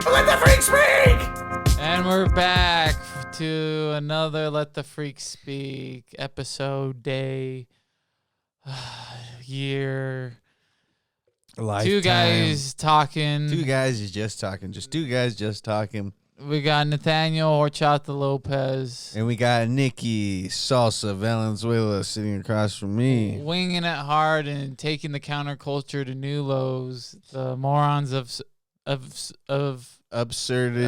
Let the freak speak! And we're back to another Let the Freak Speak episode, day, year. Lifetime. Two guys talking. Two guys is just talking. Just two guys just talking. We got Nathaniel Horchata Lopez. And we got Nikki Salsa Valenzuela sitting across from me. Winging it hard and taking the counterculture to new lows. The morons of absurdity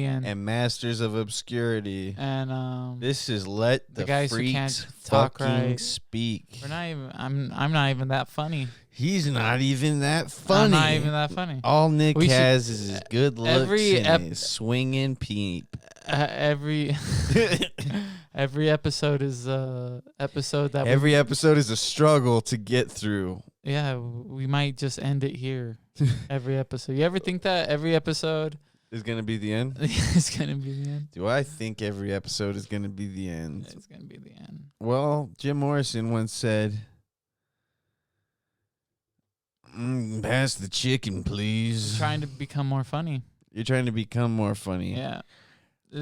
and masters of obscurity. and This is Let the guys who Freaks can't talk fucking right. speak. we're not even. I'm not even that funny. He's not even that funny. I'm not even that funny. All Nick We has is his good looks and his swinging peep. Every episode is a episode that Every episode is a struggle to get through. we might just end it here. Every episode. You ever think that every episode Is going to be the end? is gonna be the end? Do I think every episode is going to be the end? It's gonna be the end. Well, Jim Morrison once said, pass the chicken, please. Trying to become more funny. You're trying to become more funny. Yeah.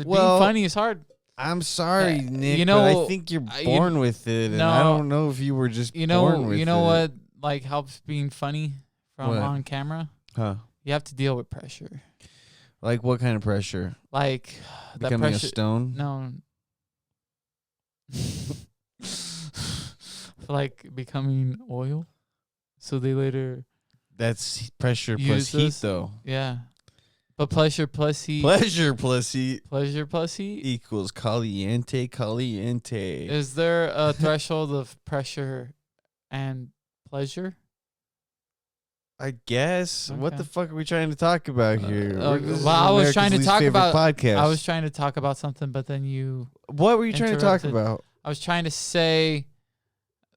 Well, Being funny is hard. I'm sorry, Nick, you know, but I think you're born with it, and I don't know if you were just born with it. You know what like helps being funny from What? on camera? Huh? You have to deal with pressure. Like what kind of pressure? Like that Becoming pressure. a stone? No. Like becoming oil. So they later, That's pressure Use plus heat, this. though. yeah. But pleasure plus heat. Pleasure plus heat Pleasure plus heat. equals caliente, caliente. Is there a threshold of pressure and pleasure? I guess. What Okay. the fuck are we trying to talk about here? This is well, I was America's trying to least talk favorite about. podcast. I was trying to talk about something, but then you. What were you trying to talk interrupted. about? I was trying to say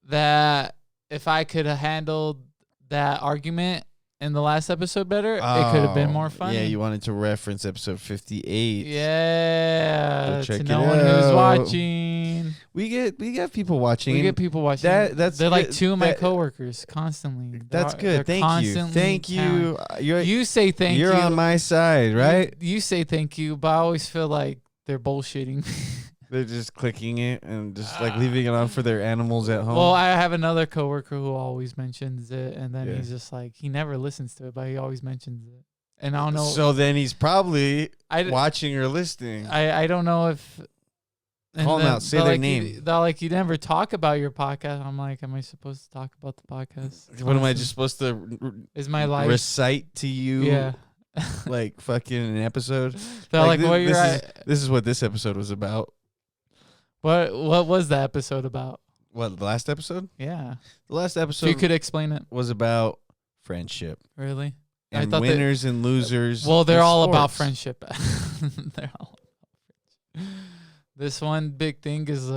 that if I could have handled that argument in the last episode better, it could have been more funny. Yeah, you wanted to reference episode 58. Yeah, Go check to it no one who's out. watching. We get people watching. We and get people watching. that's They're like good. two of my That- coworkers constantly. That's They're good. Thank you. constantly Thank you. You say thank you. You're on my side, right? You say thank you, but I always feel like they're bullshitting. They're just clicking it and just like leaving it on for their animals at home. Well, I have another coworker who always mentions it, and then Yeah. he's just like, he never listens to it, but he always mentions it. And I don't know. So then he's probably I, watching or listening. I don't know if. and Call 'em then out. Say they're their like, name. They're like, you never talk about your podcast. I'm like, am I supposed to talk about the podcast? What am I just supposed to Is my life? recite to you? Yeah. Like fucking an episode. They're like, thi- what you're this is, at? this is what this episode was about. What was the episode about? What, the last episode? Yeah. The last If episode you could explain it. was about friendship Really? I and thought that- winners and losers. Well, they're in all about sports. friendship. They're all about friendship. This one big thing is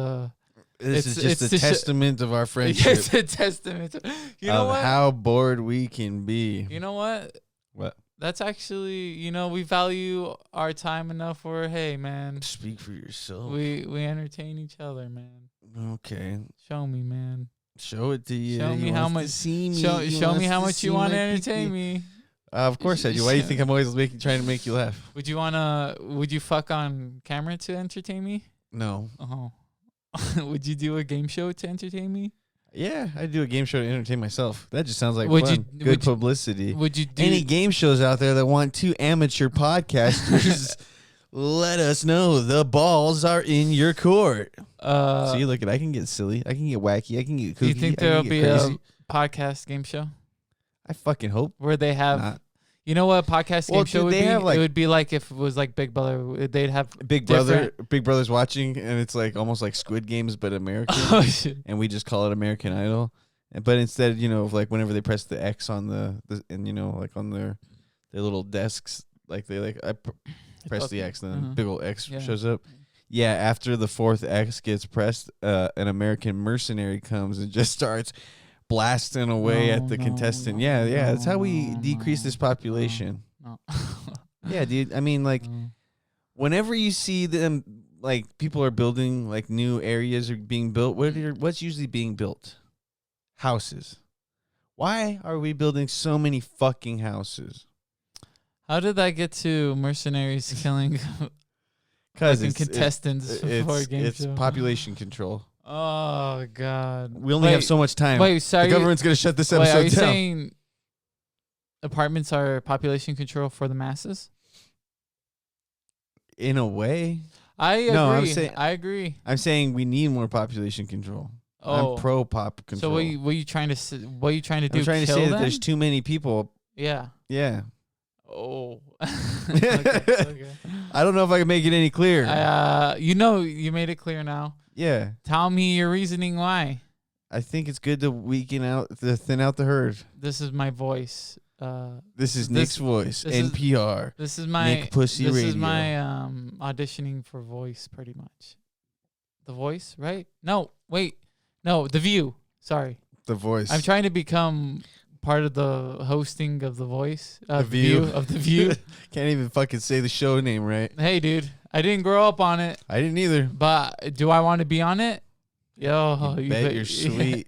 This is just it's a to testament of our friendship. it's a testament. You know of what? how bored we can be. You know what? What? That's actually, we value our time enough where, hey, man, Speak for yourself. we entertain each other, man. Okay. Show me, man. Show it to you. Show He me how wants to much. see me. Show He me wants how to much see you want to my entertain peepee. me. Of course I do. Why do you think I'm always trying to make you laugh? Would you fuck on camera to entertain me? No. Oh. Would you do a game show to entertain me? Yeah, I do a game show to entertain myself. That just sounds like Would fun. you- Good publicity. Would you do Any game shows out there that want two amateur podcasters, let us know. The balls are in your court. See, look, I can get silly. I can get wacky. I can get kooky. do you think I can there'll get be crazy. a podcast game show I fucking hope where they have not. You know what a podcast Well, game show dude, would they be? have, like- It would be like if it was like Big Brother. They'd have Big Brother's watching, and it's like almost like Squid Games, but American. Oh shit! And we just call it American Idol. But instead, of like whenever they press the X on the and like on their little desks, like press the X, and then big old X Yeah. shows up. Yeah, after the fourth X gets pressed, an American mercenary comes and just starts blasting away at the contestant. Yeah, that's how we decrease this population. No. Yeah, dude. I mean, like, whenever you see them, like, people are building, like, new areas are being built, what's usually being built? Houses. Why are we building so many fucking houses? How did that get to mercenaries killing Because fucking contestants for a game it's show? population control. Oh God. We only have so much time. Wait, sorry. The government's gonna shut this Wait, episode are you down. saying apartments are population control for the masses? In a way, I agree. No, I'm saying- I agree. I'm saying we need more population control. Oh, I'm pro pop control. so what you trying to what are you trying to do? I'm trying to kill say them? that there's too many people. Yeah. Yeah. Oh. Okay. I don't know if I can make it any clearer. You made it clear now. Yeah. Tell me your reasoning why. I think it's good to thin out the herd. This is my voice. This is Nick's voice, this is- NPR. This is my Nick Pussy This Radio. is my auditioning for voice, pretty much. The Voice, right? No, wait, no, The View. Sorry, The voice. I'm trying to become part of the hosting of The Voice. The View. Of The View. Can't even fucking say the show name right. Hey, dude, I didn't grow up on it, I didn't either. but do I want to be on it? Yo, You bet your sweet,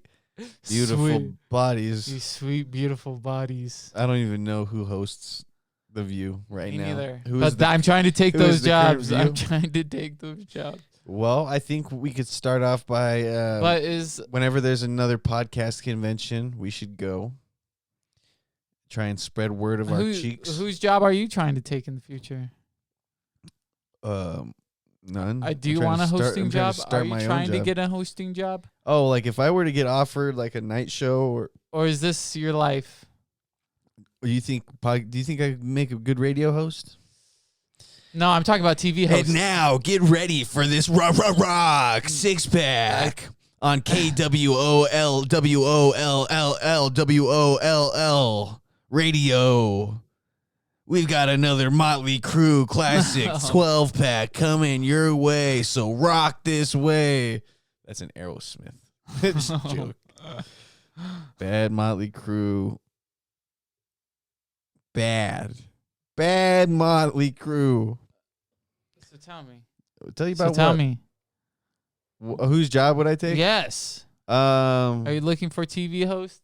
beautiful Sweet. bodies. You sweet, beautiful bodies. I don't even know who hosts The View right Me now. neither. Who is But I'm trying to take who is those the current jobs. View? I'm trying to take those jobs. Well, I think we could start off by But is whenever there's another podcast convention, we should go. Try and spread word of our cheeks. whose job are you trying to take in the future? None. Do you want a hosting job? Are you my own trying to job. get a hosting job? Oh, like if I were to get offered like a night show, Or is this your life? or do you think I could make a good radio host? No, I'm talking about TV host. And now get ready for this rock six pack on KWOLWOLLWOLL radio. We've got another Motley Crue classic 12 pack coming your way. So rock this way. That's an Aerosmith. Just a joke. Bad Motley Crue. Bad Motley Crue. So tell me. Tell you about Tell what? me. Whose job would I take? Yes. Are Are you looking for a TV host?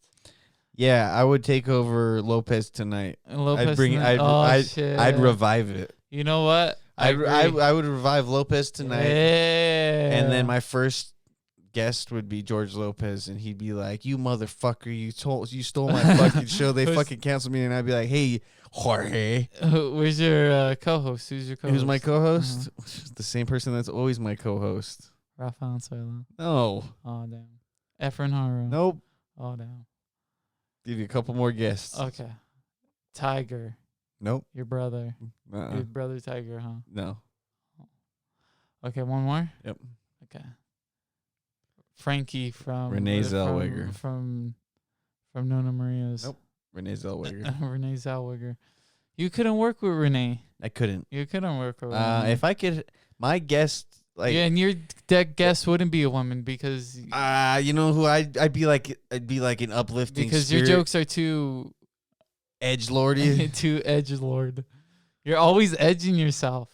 Yeah, I would take over Lopez tonight. Lopez bring- tonight? Shit. I'd revive it. You know what? I agree. would revive Lopez tonight, Yeah. and then my first guest would be George Lopez, and he'd be like, "You motherfucker, you stole my fucking show. They Who's- fucking canceled me." And I'd be like, "Hey, Jorge, Where's your co-host? Who's your co-host? who's my co-host? The same person that's always my co-host." Rafael Anzuelo. No, Oh damn. Efren Haro. nope. Oh damn. Give you a couple more guests. Okay. Tiger, Nope. your brother. Uh-uh. Your brother Tiger, huh? No. Okay, one more. Yep. Okay. Frankie from Renee from- Zellweger. from Nona Maria's. Nope. Renee Zellweger. Renee Zellweger. You couldn't work with Renee. I couldn't. You couldn't work with Renee. If I could, my guest, like, yeah, and your guest wouldn't be a woman because you know who I'd be like an uplifting because your spirit, jokes are too edgelordy. too edgelord. You're always edging yourself.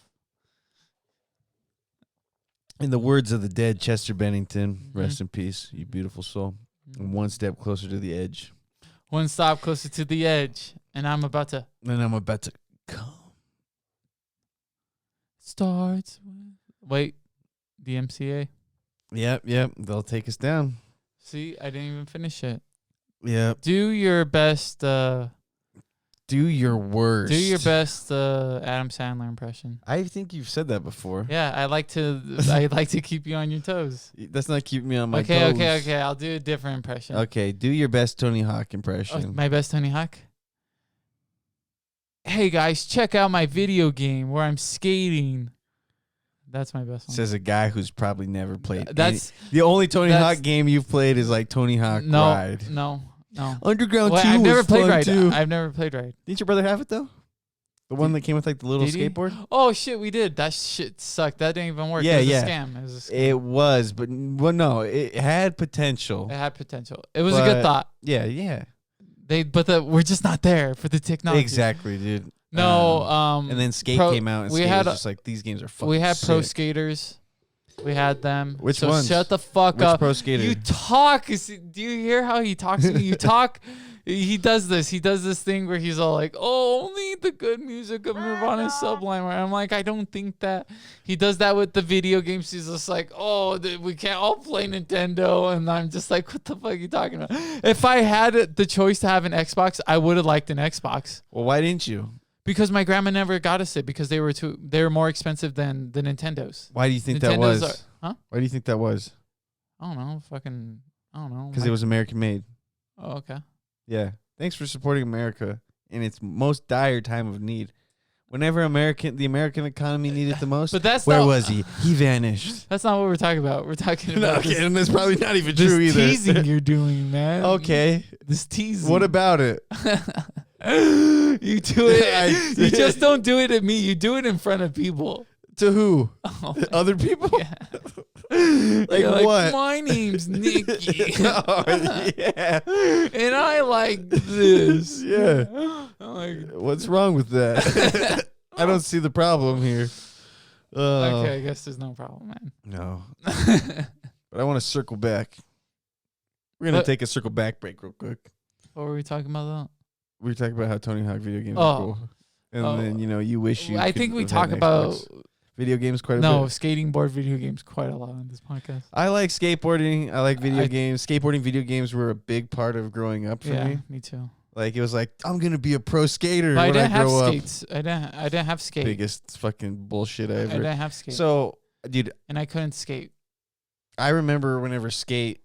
In the words of the dead Chester Bennington, Mhm. rest in peace, you beautiful soul. I'm one step closer to the edge, One stop closer to the edge, and I'm about to and I'm about to come. start. Wait, the MCA. Yep. They'll take us down. See, I didn't even finish it. Yep. Do your best. Do your worst. Do your best Adam Sandler impression. I think you've said that before. Yeah, I like to keep you on your toes. That's not keeping me on my Okay, toes. okay. I'll do a different impression. Okay, do your best Tony Hawk Oh, impression. my best Tony Hawk. Hey guys, check out my video game where I'm skating. That's my best one. Says a guy who's probably never played. That's the only Tony that's- Hawk game you've played is like Tony Hawk no, Ride. no. Underground Well, 2 I've never was played fun Ride. too. I've never played Ride. Didn't your brother have it though? The one that came with like the little Did he? skateboard? Oh shit, we did. That shit sucked. That didn't even work. Yeah, it was yeah. a scam. It was a scam. It was, but no, it had potential. It had potential. It was a good But- thought. Yeah. We're just not there for the technology. Exactly, dude. No, And then Skate Pro- came out, and we Skate had was a- just like, these games are fucking we had pro sick. skaters. We had them. Which so ones? Shut the fuck Which up. pro skater? You talk. Do you hear how he talks to me? You talk. he does this. He does this thing where he's all like, "Oh, only the good music of Nirvana is sublime." And I'm like, I don't think that. He does that with the video games. He's just like, "Oh, we can't all play Nintendo," and I'm just like, "What the fuck are you talking about?" If I had the choice to have an Xbox, I would have liked an Xbox. Well, why didn't you? Because my grandma never got us it because they were more expensive than the Nintendos. Why do you think Nintendos that was? Huh? Why do you think that was? I don't know. I don't know. Because it was American made. Oh, okay. Yeah. Thanks for supporting America in its most dire time of need. Whenever the American economy needed the most, But that's where not, was he? He vanished. That's not what we're talking about. We're talking about Okay, and that's probably not even this true either. teasing you're doing, man. Okay. This teasing. What about it? You do it. You just don't do it at me. You do it in front of people. To who? Oh, Other people? yeah. Like You're what? My name's Nikki. Oh, yeah. And I like this. Yeah. I'm like, What's wrong with that? I don't see the problem here. okay, I guess there's no problem, man. No. But I want to circle back. We're going to What? take a circle back break real quick. What were we talking about? We were talking about how Tony Hawk video games Oh. are cool. And Oh. then, you wish you I could think we have talk had an about Xbox. Video games quite a no bit. skating board video games quite a lot on this podcast. I like skateboarding. I like video I- games. Skateboarding video games were a big part of growing up for Yeah, me. me too. Like it was like I'm gonna be a pro skater But I when didn't have grow up. skates. I didn't have skate. Biggest fucking bullshit I ever. didn't have skate. So, dude, And I couldn't skate. I remember whenever skate,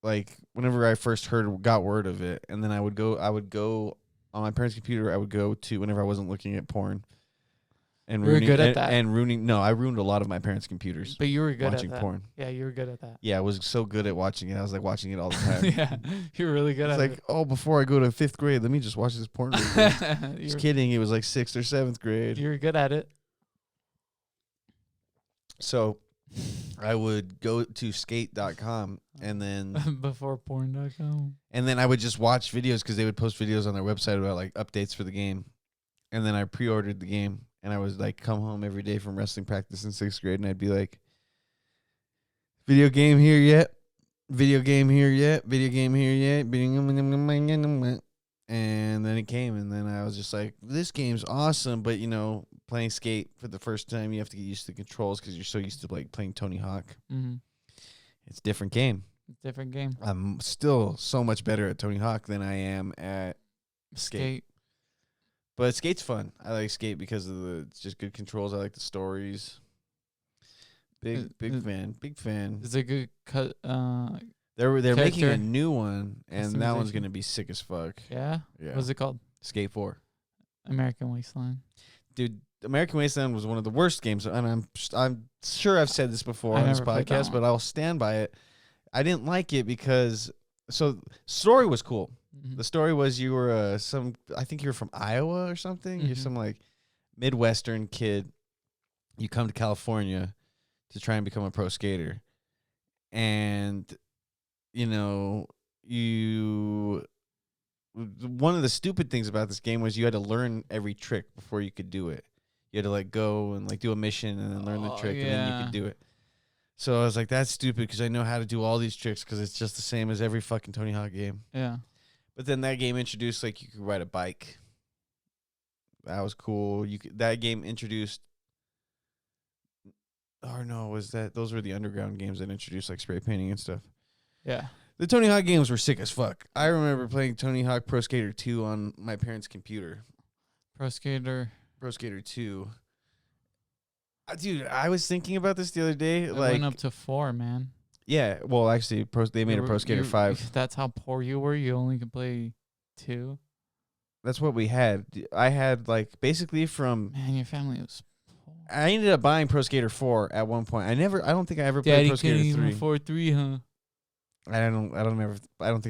like whenever I first got word of it, and then I would go on my parents' computer. I would go to whenever I wasn't looking at porn. And You were good at that. And ruining. No, I ruined a lot of my parents' computers But you were good watching at that. porn. Yeah, you were good at that. Yeah, I was so good at watching it. I was like watching it all the time. Yeah, you were really good It's at like, oh, before I go to 5th grade, let me just watch this porn. Real quick. it. Just kidding. It was like 6th or 7th grade. You were good at it. So I would go to skate.com and then Before porn.com. I would just watch videos because they would post videos on their website about like updates for the game. And then I pre-ordered the game and I was like come home every day from wrestling practice in 6th grade and I'd be like, video game here yet? Video game here yet? Video game here yet? And then it came and then I was just like, this game's awesome. But, playing skate for the first time, you have to get used to the controls because you're so used to like playing Tony Hawk. Mm-hmm. It's a different game. Different game. I'm still so much better at Tony Hawk than I am at Skate. But skate's fun. I like skate because of it's just good controls. I like the stories. Big fan. It's a good cut. They're making a character. new one, and that one's Customization. gonna be sick as fuck. Yeah? Yeah. What's it called? Skate 4. American Wasteland. Dude, American Wasteland was one of the worst games, and I'm sure I've said this before I on this never played that podcast, one. but I'll stand by it. I didn't like it because story was cool. Mhm. The story was you were I think you were from Iowa or something. You're Mhm. some like Midwestern kid. You come to California to try and become a pro skater. And, one of the stupid things about this game was you had to learn every trick before you could do it. You had to like go and like do a mission and then learn the Oh, trick and then you yeah. could do it. So I was like, that's stupid because I know how to do all these tricks because it's just the same as every fucking Tony Hawk game. Yeah. But then that game introduced like you could ride a bike. That was cool. That game introduced. Or no, those were the underground games that introduced like spray painting and stuff. Yeah. The Tony Hawk games were sick as fuck. I remember playing Tony Hawk Pro Skater 2 on my parents' computer. Pro Skater. Pro Skater 2. Dude, I was thinking about this the other day. It Like, went up to 4, man. yeah, well, actually, they made a Pro Skater 5. That's how poor you were. You only could play 2. That's what we had. I had like basically from. Man, your family was poor. I ended up buying Pro Skater 4 at one point. I don't think I ever played Daddy Pro couldn't Skater even 3. afford 3, huh? I don't think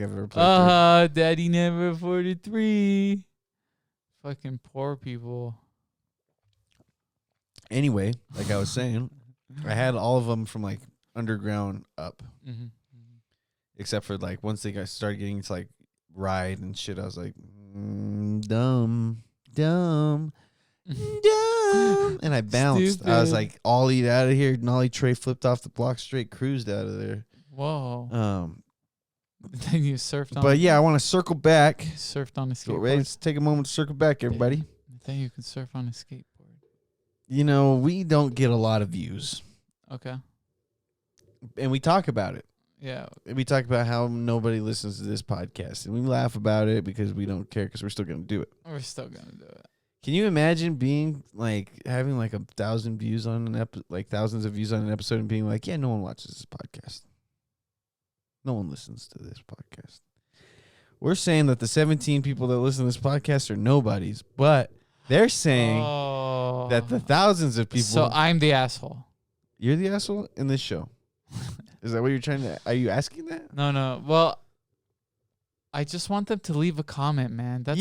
I've ever played 3. Daddy never afforded 3. Fucking poor people. Anyway, like I was saying, I had all of them from like underground up, Mm-hmm. except for like once they started getting to like ride and shit. I was like, dumb, and I bounced. I was Stupid. like, ollied out of here. Nollie tray flipped off the block straight, cruised out of there. Whoa. Then you surfed on. But yeah, I want to circle back. Surfed on a So, skateboard. let's take a moment to circle back, everybody. Then you can surf on a skateboard. You know, we don't get a lot of views, Okay. and we talk about it. Yeah. We talk about how nobody listens to this podcast, and we laugh about it because we don't care because we're still going to do it. We're still gonna do it. Can you imagine being like having like 1,000 views on an like thousands of views on an episode and being like, yeah, no one watches this podcast. No one listens to this podcast. We're saying that the 17 people that listen to this podcast are nobodies, but they're saying that the thousands of people. So I'm the asshole. You're the asshole in this show. Is that what you're trying to? Are you asking that? No. Well, I just want them to leave a comment, man. That's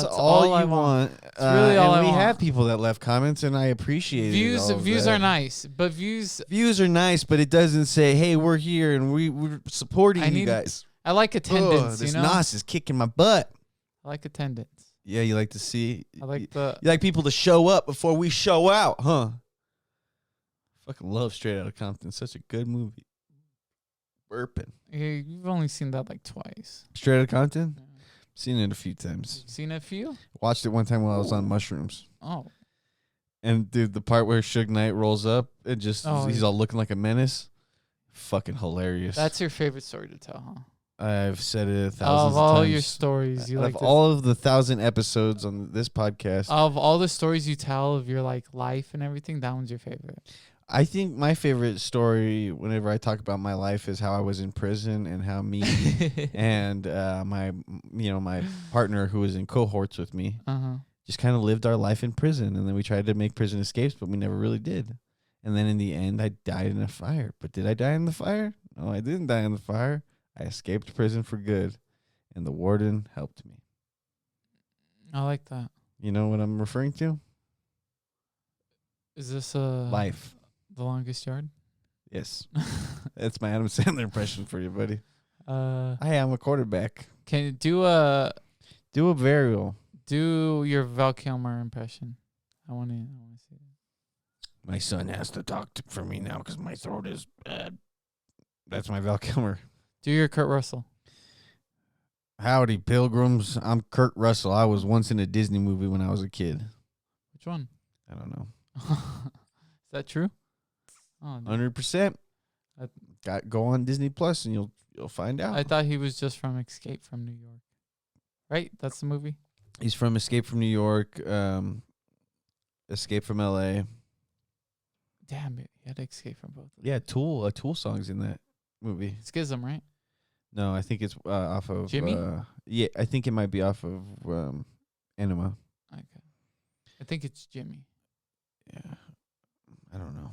all I you want. It's really all and I we want. have people that left comments, and I appreciate Views. it. all of Views that. are nice, but views. Views are nice, but it doesn't say, "Hey, we're here and we're supporting I you need guys." I like attendance. This You know. Nos is kicking my butt. I like attendance. Yeah, you like to see. I like the. You like people to show up before we show out, huh? Fucking love Straight Outta Compton. Such a good movie. Burping. You've only seen that like twice. Straight Outta Compton. Yeah. Seen it a few times. You've seen a few? Watched it one time while I was on mushrooms. Oh. And dude, the part where Suge Knight rolls up and just he's all looking like a menace. Fucking hilarious. That's your favorite story to tell, huh? I've said it thousands Of of all times. your stories, you Out like of to all of the 1,000 episodes on this podcast, of all the stories you tell of your like life and everything, that one's your favorite. I think my favorite story whenever I talk about my life is how I was in prison and how me and my partner who was in cohorts with me just kind of lived our life in prison, and then we tried to make prison escapes, but we never really did. And then in the end, I died in a fire. But did I die in the fire? No, I didn't die in the fire. I escaped prison for good, and the warden helped me. I like that. You know what I'm referring to? Is this Life. The Longest Yard? Yes. That's my Adam Sandler impression for you, buddy. Hi, I'm a quarterback. Can you do a Do a burial. do your Val Kilmer impression? I want to see it. My son has to talk for me now because my throat is bad. That's my Val Kilmer. Do your Kurt Russell. Howdy, pilgrims. I'm Kurt Russell. I was once in a Disney movie when I was a kid. Which one? I don't know. Is that true? Oh, no. 100%. I- Go on Disney Plus and you'll find out. I thought he was just from Escape from New York. Right? That's the movie? He's from Escape from New York, Escape from LA. Damn it. He had to escape from both of them. Yeah, a Tool song's in that movie. Schism, right? No, I think it's off of Jimmy? Yeah, I think it might be off of Enema. Okay. I think it's Jimmy. Yeah, I don't know.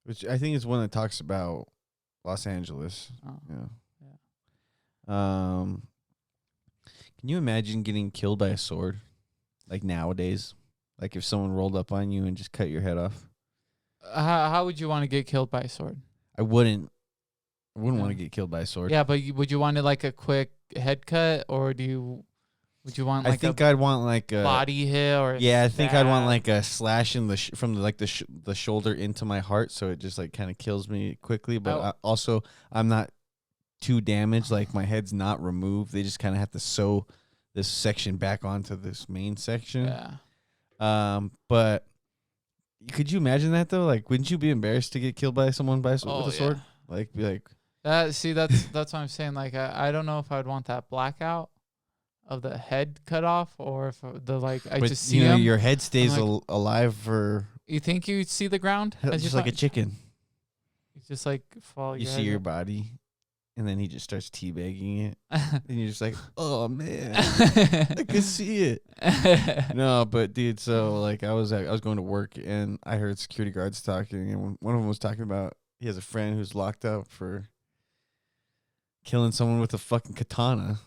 Which I think is one that talks about Los Angeles. Oh. Yeah. Can you imagine getting killed by a sword, like nowadays? Like if someone rolled up on you and just cut your head off. How would you want to get killed by a sword? I wouldn't want No. to get killed by a sword. Yeah, but would you want it like a quick head cut, or would you want like I think a I'd want like a body hit, or Yeah, I think I'd want stab? like a slash in the from the shoulder into my heart, so it just like kind of kills me quickly. But Oh. I'm not too damaged. Like my head's not removed. They just kind of have to sew this section back onto this main section. Yeah. But could you imagine that though? Like, wouldn't you be embarrassed to get killed by someone with a sword? Yeah. Like, be like, See, that's what I'm saying. Like, I don't know if I'd want that blackout of the head cut off, or if the I but, just see you know, him. your head stays like- alive for You think you see the ground? as just you like a fall? chicken. You just like fall. You see your body, and then he just starts teabagging it, and you're just like, oh man, I could see it. No, but dude, so like I was going to work and I heard security guards talking, and one of them was talking about he has a friend who's locked up for killing someone with a fucking katana.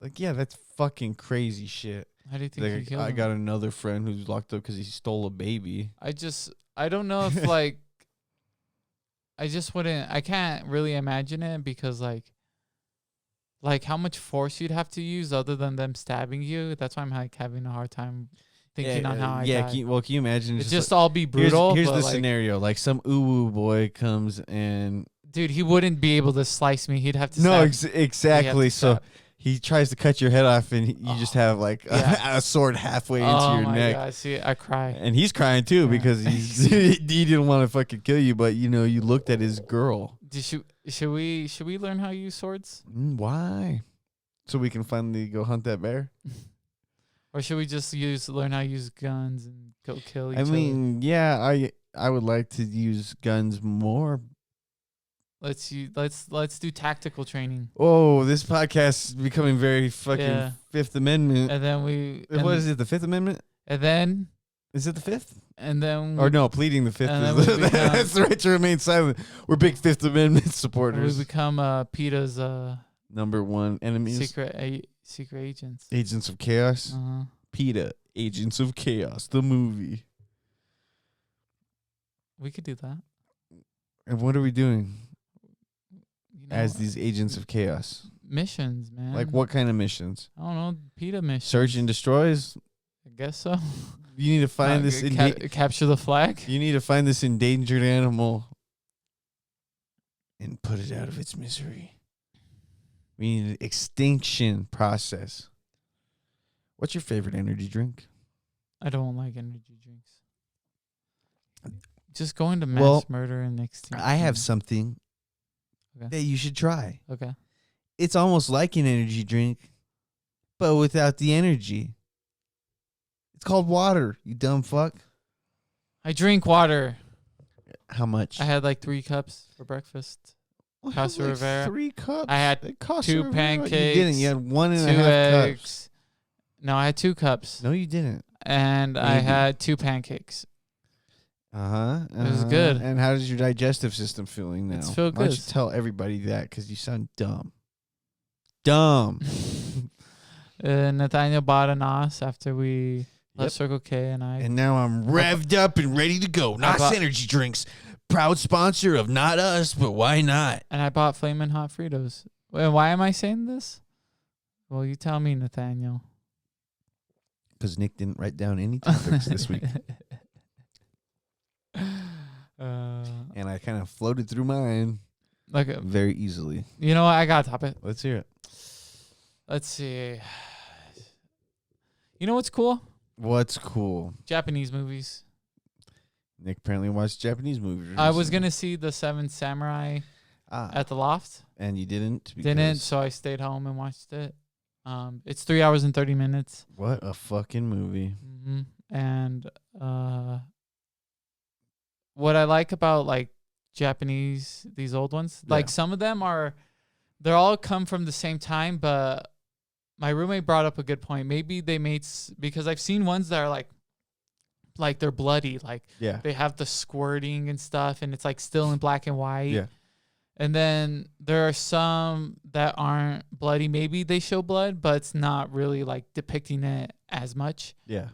Like, yeah, that's fucking crazy shit. How do you think you Like, killed I him? got another friend who's locked up because he stole a baby. I don't know if I can't really imagine it, because like how much force you'd have to use other than them stabbing you. That's why I'm like having a hard time thinking on how I yeah. died. Can you imagine? It'd just all be here's brutal. the but, like, scenario. Like some uwu boy comes and Dude, he wouldn't be able to slice me. He'd have to. No, stab. exactly. So stab. he tries to cut your head off, and you just have like Yeah. a sword halfway into Oh your my neck. god! See, I cry. And he's crying too Yeah. because he didn't want to fucking kill you, but you know you looked at his girl. Should we learn how to use swords, Why? So we can finally go hunt that bear. or should we just learn how to use guns and go kill each I other? mean, yeah, I would like to use guns more. Let's do tactical training, Oh, this podcast is becoming very fucking Yeah. Fifth Amendment. and then we. What is it? The Fifth Amendment? And then Is it the Fifth? we, Or no, pleading the Fifth And then is we become- that's the right to remain silent. We're big Fifth Amendment we supporters. become PETA's Number one enemies, secret agents. Agents of Chaos. Uh-huh. PETA, Agents of Chaos, the movie. We could do that. And what are we doing You know, as these Agents of Chaos? missions, man. Like what kind of missions? I don't know. PETA missions. Search and destroys. I guess so. You need to find this. Capture the flag. You need to find this endangered animal and put it out of its misery. We need an extinction process. What's your favorite energy drink? I don't like energy drinks. Just going to mass Well, murder and extinction. I have something Okay. that you should try. Okay. It's almost like an energy drink, but without the energy. It's called water, you dumb fuck. I drink water. How much? I had like 3 cups for breakfast. Well, Casa like Rivera. 3 cups. I had It costs 2 You pancakes, didn't. You had 1.5 2 eggs. cups. No, I had 2 cups. No, you didn't. And I Maybe. had 2 pancakes. It was good. And how is your digestive system feeling now? It's feel Why don't you good. tell everybody that? Because you sound dumb. Dumb. Nathaniel bought an os after we left Yep. Circle K, and I And now I'm revved up and ready to go. Nos bought- Energy Drinks, proud sponsor of Not Us, but why not? bought Flamin' Hot Fritos. And why am I saying this? Well, you tell me, Nathaniel. Because Nick didn't write down any topics this week. And I kind of floated through mine Like, very easily. you know what? I got a topic. Let's hear it. Let's see. You know what's cool? What's cool? Japanese movies. Nick apparently watched Japanese movies. I was recently. gonna see The Seven Samurai Ah, at the Loft. and you didn't? Didn't, because- so I stayed home and watched it. It's 3 hours and 30 minutes. What a fucking movie. And what I like about like Japanese, these old ones, Yeah. like some of them they're all come from the same time, but my roommate brought up a good point. Maybe they made, because I've seen ones that are like they're bloody, like Yeah. they have the squirting and stuff, and it's like still in black and white. Yeah. And then there are some that aren't bloody. Maybe they show blood, but it's not really like depicting it as much. Yeah.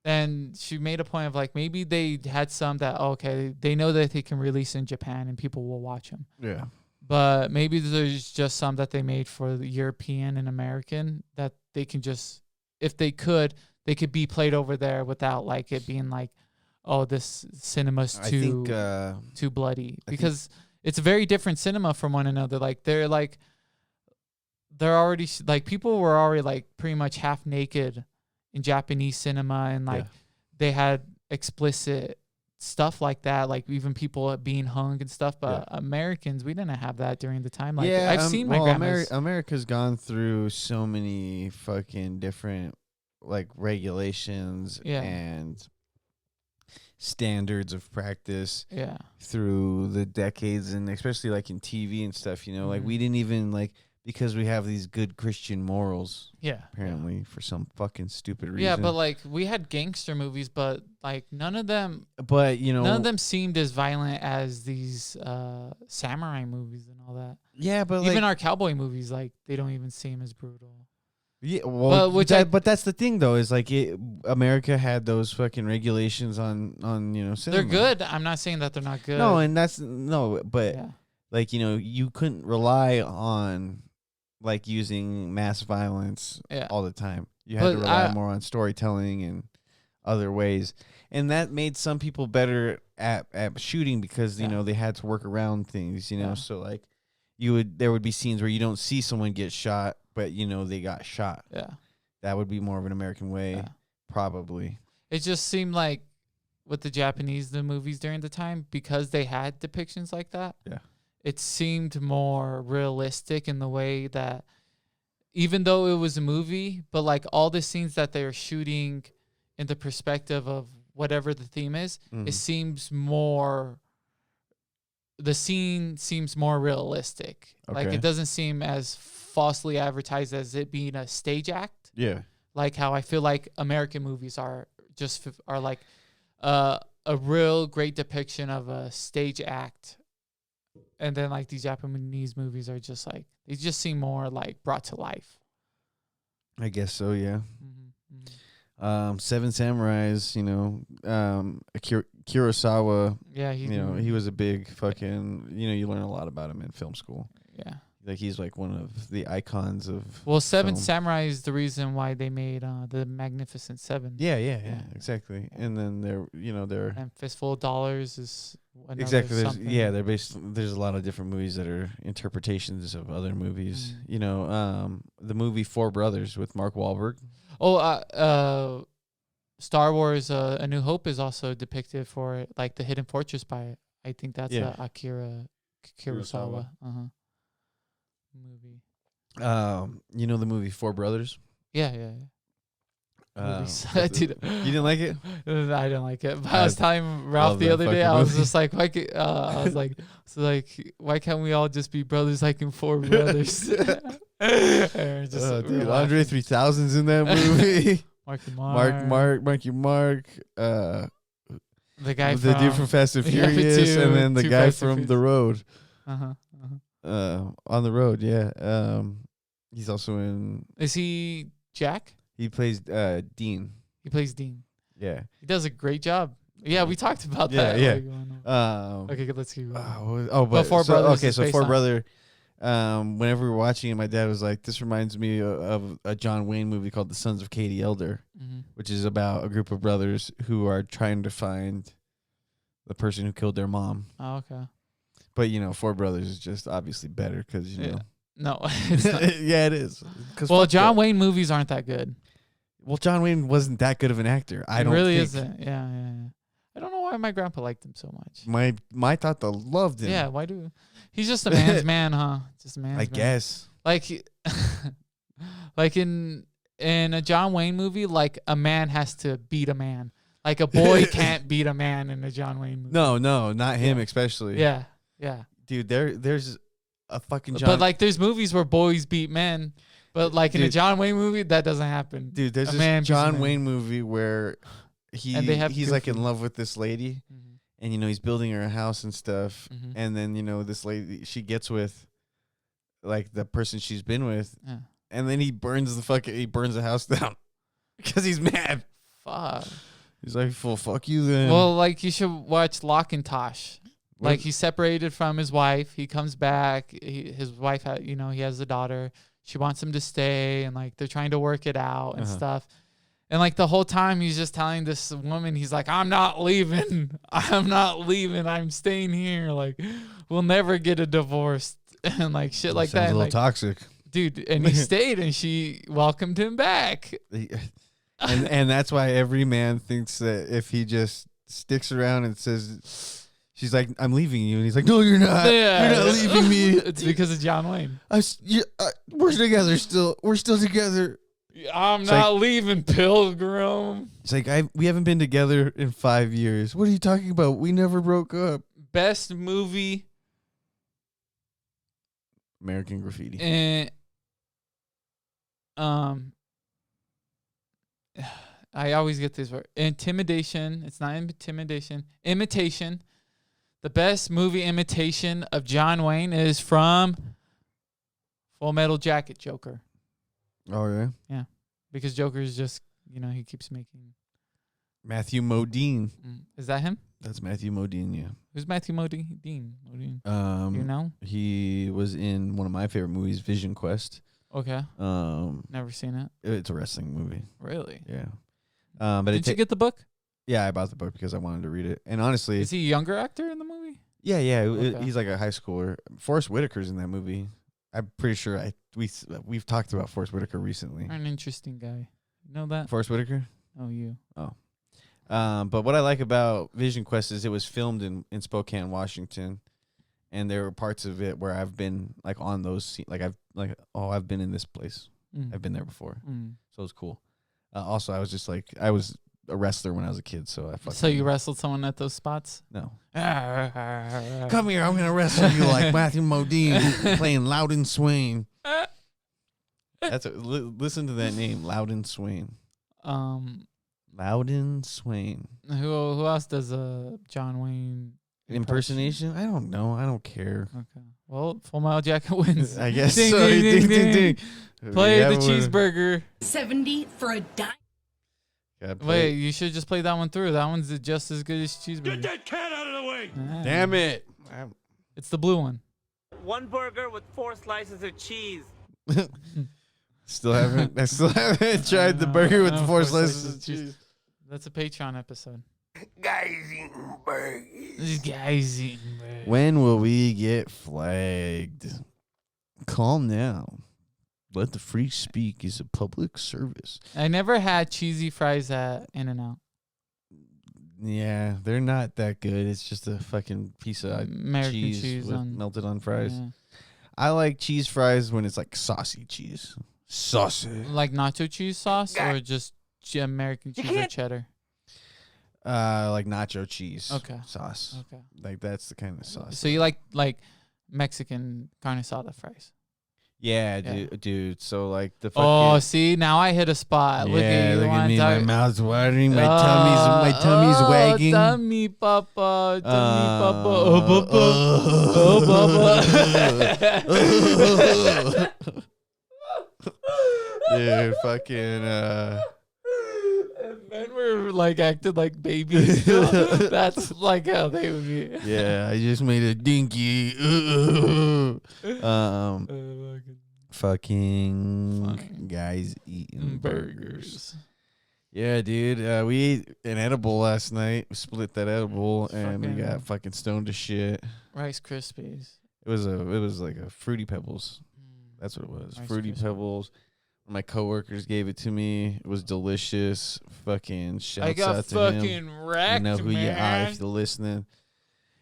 And she made a point of like maybe they had some that okay, they know that they can release in Japan and people will watch them. Yeah. But maybe there's just some that they made for the European and American that they can just, if they could be played over there without like it being like, oh, this cinema's I think too bloody, think- because it's a very different cinema from one another. Like they're already like people were already like pretty much half naked in Japanese cinema, and like they had explicit stuff like that, like even people being hung and stuff. But Americans, we didn't have that during the time. Like I've seen my grandma's. America's gone through so many fucking different like regulations and standards of practice Yeah. through the decades, and especially like in TV and stuff, you know, like we didn't even like, because we have these good Christian morals, Yeah. apparently, for some fucking stupid reason. Yeah, but like we had gangster movies, but like none of them you know, none of them seemed as violent as these samurai movies and all that. yeah, but Even like, our cowboy movies, like they don't even seem as brutal. yeah, well, But but that's the thing though, is like America had those fucking regulations on you know cinema. They're good. I'm not saying that they're not good. No, and that's no, but yeah. like, you know, you couldn't rely on like using mass violence Yeah. all the time. You had to But rely more on storytelling and other ways, and that made some people better at shooting because you Yeah. know they had to work around things. You know, Yeah. so like there would be scenes where you don't see someone get shot, but you know they got shot. Yeah. That would be more of an American way, Yeah. probably. It just seemed like with the movies during the time, because they had depictions like that. Yeah. It seemed more realistic in the way that, even though it was a movie, but like all the scenes that they were shooting in the perspective of whatever the theme is, Mhm. it seems more. The scene seems more realistic. Like Okay. it doesn't seem as falsely advertised as it being a stage act. Yeah. Like how I feel like American movies are like a real great depiction of a stage act, and then like these Japanese movies are just like they just seem more like brought to life. I guess so. Yeah. Mm-hmm. Seven Samurais. You know, Kurosawa. Yeah, He was a big fucking. You know, you learn a lot about him in film school. yeah. Like he's like one of the icons of. Well, Seven film. Samurai is the reason why they made the Magnificent Seven. Yeah, Yeah. exactly. And then they're And Fistful of Dollars is another exactly. something. There's a lot of different movies that are interpretations of other movies. Mm. You know, the movie Four Brothers with Mark Wahlberg. Oh, Star Wars: A New Hope is also depicted for like the Hidden Fortress by I think that's Yeah. Akira Kurosawa. Movie. You know the movie Four Brothers. Yeah. Movies. With the- Dude, you didn't like it? I don't like it. But I was I telling Ralph love the that other day, fucking I was movie. just like, I was like, why can't we all just be brothers like in Four Brothers? And just, we were Dude, laughing. Andre 3000's in that movie. Marky Mark, Marky Mark. the guy The dude from Fast and Yeah, Furious, two- and then the two guy Fast and from Furious. The Road. Uh-huh. On the Road, yeah. He's also in. Is he Jack? He plays Dean. He plays Dean. Yeah. He does a great job. Yeah, we talked about Yeah, that. yeah. like, okay, good. Let's keep going. But Four Brothers okay, is so based Four on- Brother. Whenever we were watching it, my dad was like, "This reminds me of a John Wayne movie called The Sons of Katie Elder, Mhm. which is about a group of brothers who are trying to find the person who killed their mom." Oh, okay. But you know, Four Brothers is just obviously better because you Yeah. know. No, it's not. Yeah, it is. 'Cause Well, fuck John that. Wayne movies aren't that good. Well, John Wayne wasn't that good of an actor. I don't really think. isn't. Yeah. I don't know why my grandpa liked him so much. My tata loved him. Yeah, why do? He's just a man's man, huh? Just a man's I man. guess. Like, like in a John Wayne movie, like a man has to beat a man. Like a boy can't beat a man in a John Wayne movie. No, not him Yeah. especially. Yeah. Dude, there's a fucking John. But like, there's movies where boys beat men, but like in a Dude. John Wayne movie, that doesn't happen. Dude, there's a this man beats a John man. Wayne movie where And they have he's like in goofy- love with this lady, Mhm. and you know he's building her a house and stuff, Mhm. and then you know this lady she gets with like the person she's been with, Yeah. and then he burns the house down because he's mad. Fuck. He's like, "Well, fuck you then." Well, like you should watch Lockintosh. What- Like he's separated from his wife. He comes back. His wife he has a daughter. She wants him to stay, and like they're trying to work it out and Uh-huh. stuff. And like the whole time he's just telling this woman, he's like, "I'm not leaving. I'm not leaving. I'm staying here. Like we'll never get a divorce." And like shit like Sounds that. a And, little like, toxic. dude, and he stayed, and she welcomed him back. and that's why every man thinks that if he just sticks around and says, she's like, "I'm leaving you," and he's like, "No, you're not. Yeah. You're not leaving me. It's because of John Wayne. We're together still. We're still together." I'm It's not leaving, Pilgrim. It's like we haven't been together in 5 years. What are you talking about? We never broke up. Best movie American Graffiti. in I always get this word. Intimidation. It's not intimidation. Imitation. The best movie imitation of John Wayne is from Full Metal Jacket Joker. Oh yeah, Because Joker is just, he keeps making. Matthew Modine. Is that him? That's Matthew Modine. Yeah. Who's Matthew Modine? Modine. You know? He was in one of my favorite movies, Vision Quest. Okay. Never seen it. It's a wrestling movie. Really? Yeah. But Did you get the book? Yeah, I bought the book because I wanted to read it. And honestly, Is he a younger actor in the movie? yeah, Okay. he's like a high schooler. Forrest Whitaker's in that movie. I'm pretty sure we've talked about Forrest Whitaker recently. You're an interesting guy. You know that? Forrest Whitaker. Oh, you. But what I like about Vision Quest is it was filmed in Spokane, Washington, and there were parts of it where I've been like on those I've been in this place. Mm. I've been there before, Mm. so it was cool. Also, I was just like I was a wrestler when I was a kid, so I fucking So you wrestled someone at those spots? no. Come Come here, I'm gonna wrestle you like Matthew Modine playing Loudon Swain. Listen to that name, Loudon Swain. Loudon Swain. Who else does a John Wayne Impersonation? I don't know. I don't care. Okay. Well, Full Metal Jacket wins. I guess Ding, so. ding, ding, Ding, ding. ding. Play Yeah, the we're- cheeseburger. 70 for a dime. Gotta play- Wait, you should just play that one through. That one's just as good as cheeseburger. Get that cat out of the way! Ah. Damn it. It's the blue one. One burger with 4 slices of cheese. I still haven't tried the burger with the 4 slices of cheese. That's a Patreon episode. Guys eating burgers. These guys eating burgers. When will we get flagged? Call now. Let the free speak is a public service. I never had cheesy fries at In-N-Out. Yeah, they're not that good. It's just a fucking piece of American cheese with on melted on fries. yeah. I like cheese fries when it's like saucy cheese. Saucy. Like nacho cheese sauce or just American cheese or cheddar? Like nacho cheese. Okay. Sauce. Okay. Like that's the kind of sauce. So you like Mexican carne asada fries? Yeah, Yeah. dude. So like the fucking Oh, see, now I hit a spot. Look at you. look at wanna me. My talk- mouth's watering. My tummy's wagging. Tummy papa, tummy papa. Dude, fucking Men were like acted like babies. That's like how they would be. yeah, I just made a dinky. Fucking guys eating burgers. Yeah, dude. We ate an edible last night. We split that edible and we got fucking stoned to shit. Rice Krispies. It was like a Fruity Pebbles. That's what it was. Rice Fruity Krispies. Pebbles. My coworkers gave it to me. It was delicious. Fucking shouts I got out to him. fucking wrecked, You know who you are man. if you're listening.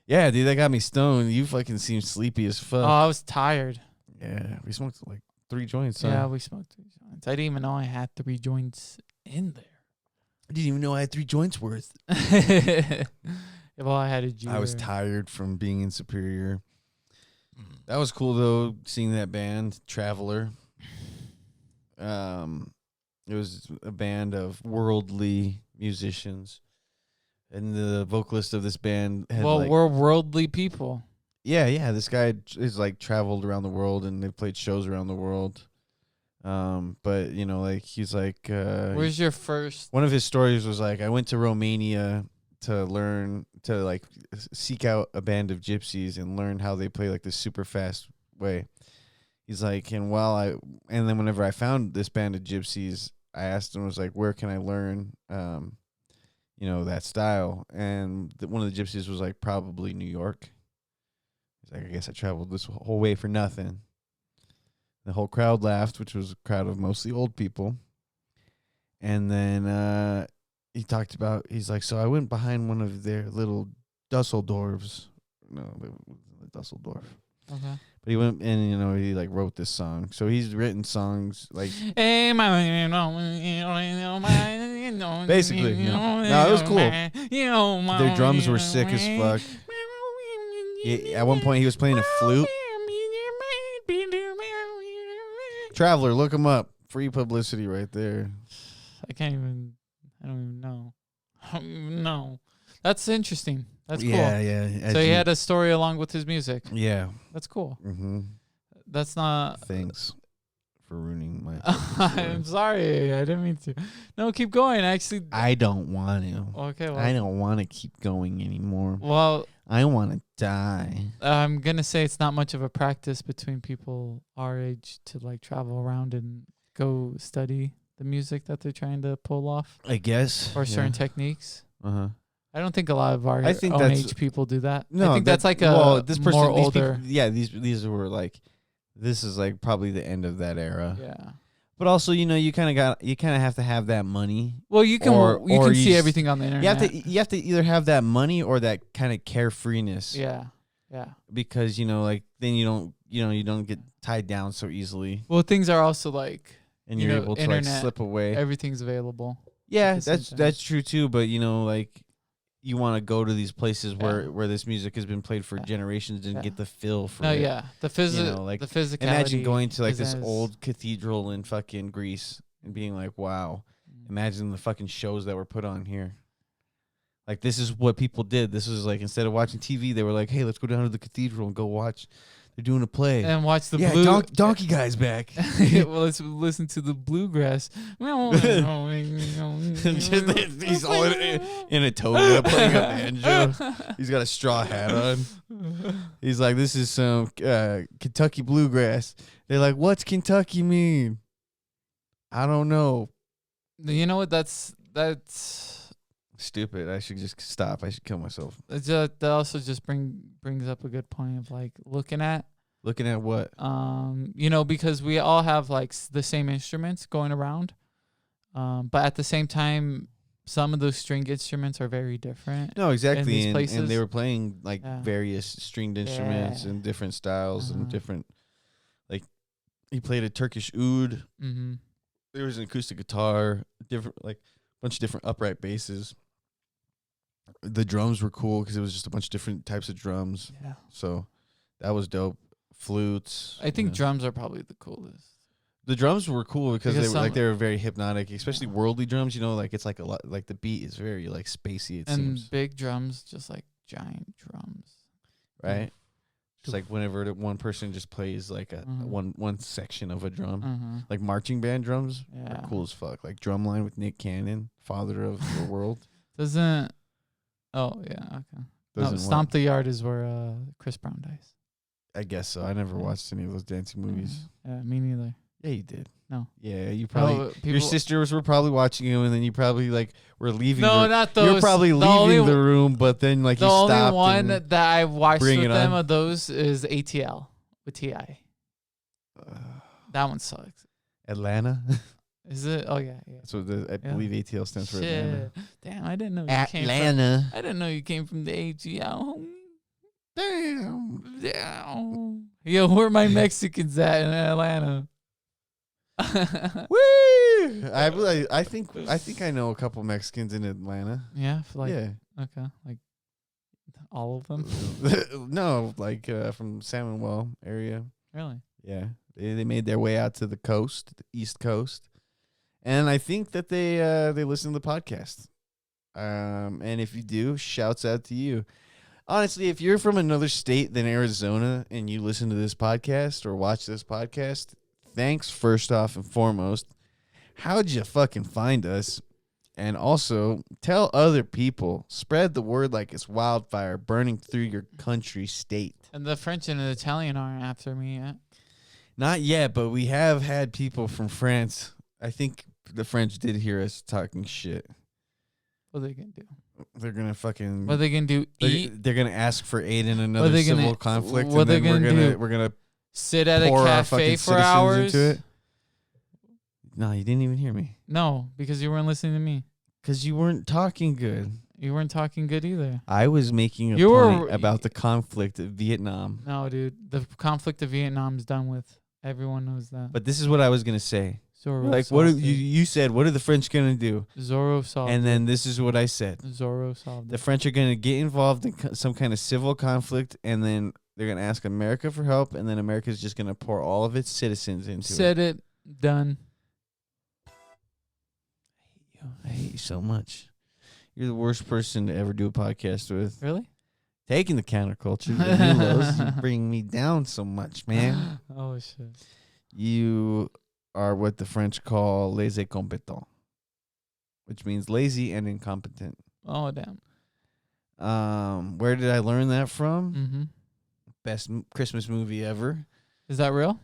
Yeah, dude, that got me stoned. You fucking seem sleepy as fuck. Oh, I was tired. Yeah, we smoked like 3 joints. Huh? Yeah, we smoked 3 joints. I didn't even know I had 3 joints in there. I didn't even know I had 3 joints worth. Well, I had a G. I was tired from being in Superior. That was cool though, seeing that band, Traveler. It was a band of worldly musicians, and the vocalist of this band had Well, like, we're worldly people. yeah. This guy is like traveled around the world, and they've played shows around the world. But you know, like he's like, Where's your first? one of his stories was like, I went to Romania to learn to like seek out a band of gypsies and learn how they play like this super fast way. He's like, and then whenever I found this band of gypsies, I asked him, I was like, where can I learn, that style? And one of the gypsies was like, probably New York. He's like, I guess I traveled this whole way for nothing. The whole crowd laughed, which was a crowd of mostly old people. And then he talked about, he's like, so I went behind one of their little Dusseldorfs. No, Dusseldorf. Okay. But he went and, he like wrote this song. So he's written songs like Basically, No, it was cool. Their drums were sick as fuck. At one point he was playing a flute. Traveler, look him up. Free publicity right there. I don't even know. No. That's interesting. That's cool. Yeah. So he had a story along with his music. Yeah. That's cool. Mm-hmm. That's not. Thanks for ruining my. I'm sorry. I didn't mean to. No, keep going. Actually. I don't want to. Okay. Well, I don't want to keep going anymore. Well, I want to die. I'm gonna say it's not much of a practice between people our age to like travel around and go study the music that they're trying to pull off I guess. or certain techniques. Uh-huh. I don't think a lot of our I think own that's- age people do that. No, I think that's like a this person, more these older. people, yeah, these were like, this is like probably the end of that era. Yeah. But also, you kind of have to have that money. Well, you can Or see just- everything on the internet. You have to either have that money or that kind of carefreeness. Yeah. Yeah. Because like then you don't get tied down so easily, Well, things are also like and You you're know, able to like internet, slip away. everything's available. Yeah, the same that's time. that's true too. But like you want to go to these places Yeah. where this music has been played for Yeah. generations and Yeah. get the feel for No, it. yeah. The like, the physicality. Imagine going to like is this as- old cathedral in fucking Greece and being like, wow. Imagine the fucking shows that were put on here. Like, this is what people did. This was like, instead of watching TV, they were like, hey, let's go down to the cathedral and go watch. They're doing a play. and watch the yeah, blue. Donkey Guy's back. Well, let's listen to the bluegrass. Just, he's all in a toga playing a banjo. He's got a straw hat on. He's like, this is some Kentucky bluegrass. They're like, what's Kentucky mean? I don't know. You know what? That's Stupid. I should just stop. I should kill myself. that also just brings up a good point of like looking at Looking at what? because we all have like the same instruments going around, but at the same time, some of those string instruments are very different. No, exactly. these And places. they were playing like Yeah. various stringed instruments Yeah. and different styles and Uh-huh. different. Like, he played a Turkish oud. Mm-hmm. There was an acoustic guitar, different like bunch of different upright basses. The drums were cool because it was just a bunch of different types of drums. Yeah, So that was dope. Flutes. I think yeah. drums are probably the coolest. The drums were cool because Because they were very hypnotic, especially worldly drums. Like it's like a lot, like the beat is very like spacey. It And seems big drums, just like giant drums. right. Just like whenever one person just plays like a Mhm. one section of a drum, Mm-hmm. like marching band drums, Yeah. are cool as fuck. Like Drumline with Nick Cannon, father of the world. Doesn't. Oh yeah. Okay. No, Doesn't Stomp the Yard is where Chris Brown dies. I guess so. I never watched any of those dancing movies. Yeah, me neither. Yeah, you did. No. Yeah, you probably. No, Your people- sisters were probably watching him, and then you probably like were leaving. No, not those. You're probably The leaving only- the room, but then like The you only stopped. one and, that I watched Bring with It them On. of those is ATL with Ti. That one sucks. Atlanta. Is it? Oh yeah, yeah. That's what I believe ATL stands for. Shit. Atlanta. Damn, I didn't know you came from. I didn't know you came from the ATL. Damn. Damn. Yo, where are my Mexicans at in Atlanta? Woo! I think I know a couple Mexicans in Atlanta. Yeah, for like Yeah. okay, like all of them. No, like from Salmonwell area. Really? Yeah, they made their way out to the coast, the East Coast, and I think that they listen to the podcast. And if you do, shouts out to you. Honestly, if you're from another state than Arizona and you listen to this podcast or watch this podcast, thanks first off and foremost. How'd you fucking find us? And also, tell other people. Spread the word like it's wildfire burning through your country, state. And the French and the Italian aren't after me yet. Not yet, but we have had people from France. I think the French did hear us talking shit. What are they gonna do? They're gonna fucking. What are they gonna do? Eat? They're gonna ask for aid in another they civil gonna- conflict, what and they then we're gonna gonna do? we're gonna Sit at a pour our cafe fucking for citizens hours? into it. No, you didn't even hear me No, because you weren't listening to me. because you weren't talking good. You weren't talking good either. I was making a You point were- about the conflict of Vietnam, No, dude. The conflict of Vietnam is done with. Everyone knows that. but this is what I was gonna say. Zorro Like, what are, solved it. you said? What are the French gonna do? Zorro solved And then this is what I said. it. Zorro solved The it. French are going to get involved in some kind of civil conflict, and then they're going to ask America for help, and then America's just going to pour all of its citizens into it. Said it. Done. I hate you so much. You're the worst person to ever do a podcast with. Really? Taking the counterculture, the Nulos, you bring me down so much, man. Oh shit. You are what the French call les incompetents, which means lazy and incompetent. Oh damn. Where did I learn that from? Mm-hmm. Best Christmas movie ever. Is that real?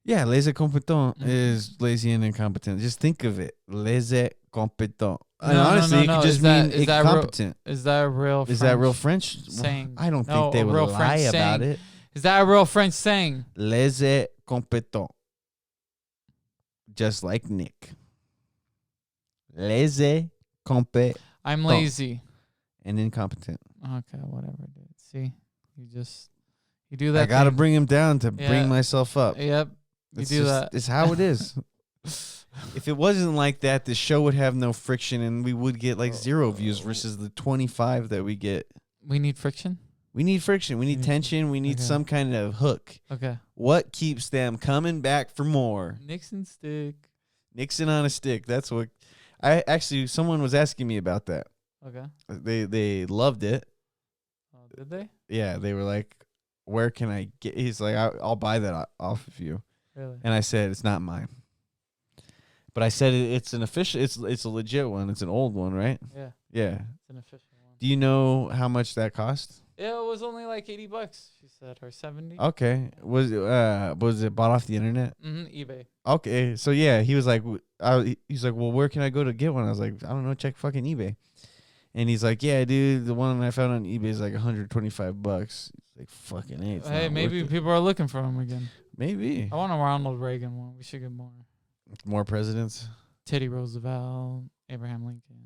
Yeah, les incompetents Mhm. is lazy and incompetent. Just think of it. Les compétent. No, And honestly, no, it no. could just Is that- mean is that real- incompetent. Is that a real? Is that real French? saying? I don't No, think they a would real lie French about saying. it. Is that a real French saying? Les compétent. Just like Nick. Les compétent I'm lazy. and incompetent. Okay, whatever, dude. See, you do that. I gotta thing. bring him down to Yeah. bring myself up. Yep, you It's do that. It's how it is. If it wasn't like that, the show would have no friction and we would get like 0 views versus the 25 that we get. We need friction. We need friction. We need need tension. We need Okay. some kind of hook. Okay. What keeps them coming back for more? Nixon stick. Nixon on a stick. That's what someone was asking me about that. Okay. They loved it. Oh, did they? Yeah, they were like, "Where can I get?" He's like, "I'll buy that off of you." Really? And I said, "It's not mine." But I said it's an official. It's a legit one. It's an old one, right? Yeah, Yeah. it's an official one. Do you know how much that cost? Yeah, it was only like $80. She said, or 70. Okay. Was it bought off the internet? eBay. Okay. So yeah, he was like, he's like, well, where can I go to get one? I was like, I don't know. Check fucking eBay. And he's like, yeah, dude, the one I found on eBay is like $125. He's like, fucking A. Hey, maybe people are looking for him again. Maybe I want a Ronald Reagan one. We should get more. more presidents. Teddy Roosevelt, Abraham Lincoln.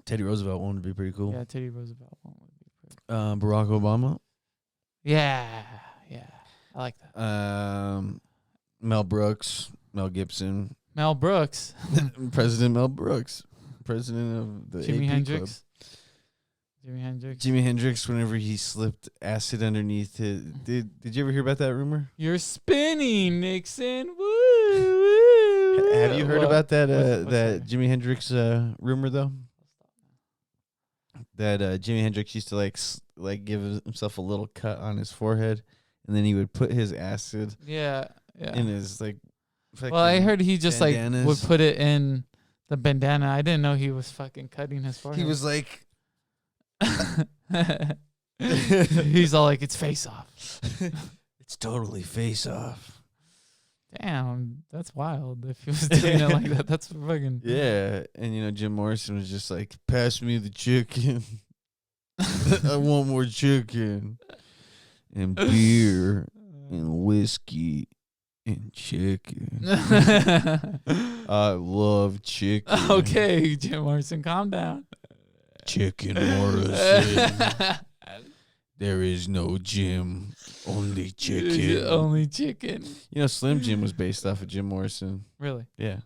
Teddy Roosevelt one would be pretty cool. Yeah, Teddy Roosevelt one would be pretty. Barack Obama. Yeah, I like that. Mel Brooks, Mel Gibson, Mel Brooks, President Mel Brooks, president of the Jimi AP Hendrix. Club. Jimi Hendrix. Jimi Hendrix, whenever he slipped acid underneath his, did you ever hear about that rumor? You're spinning, Nixon. Woo, woo. Have you heard What? about that What's that Jimi Hendrix rumor though? That Jimi Hendrix used to like give himself a little cut on his forehead, and then he would put his acid Yeah. in his like. Well, I heard he just like would bandanas. put it in the bandana. I didn't know he was fucking cutting his forehead. He was like, He's all like, it's face off. it's totally face off. Damn, that's wild. If he was doing it like that, that's fucking. Yeah, and Jim Morrison was just like, pass me the chicken. I want more chicken and beer and whiskey and chicken. I love chicken. Okay, Jim Morrison, calm down. Chicken Morrison. There is no Jim, only chicken. Only chicken. Slim Jim was based off of Jim Morrison. Really? Yeah.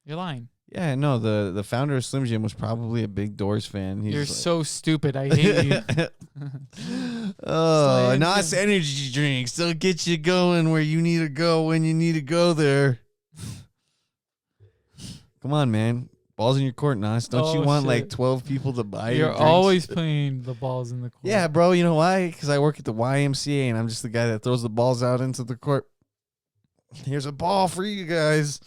You're lying. Yeah, no, the founder of Slim Jim was probably a big Doors fan. He's You're like, so stupid. I hate you. oh, Slim NOS Jim. energy drinks. They'll get you going where you need to go when you need to go there. Come on, man. Balls in your court, NOS. Don't you Oh, want like shit. 12 people to buy your You're drinks? always putting the balls in the court. Yeah, bro. You know why? Because I work at the YMCA and I'm just the guy that throws the balls out into the court. Here's a ball for you guys.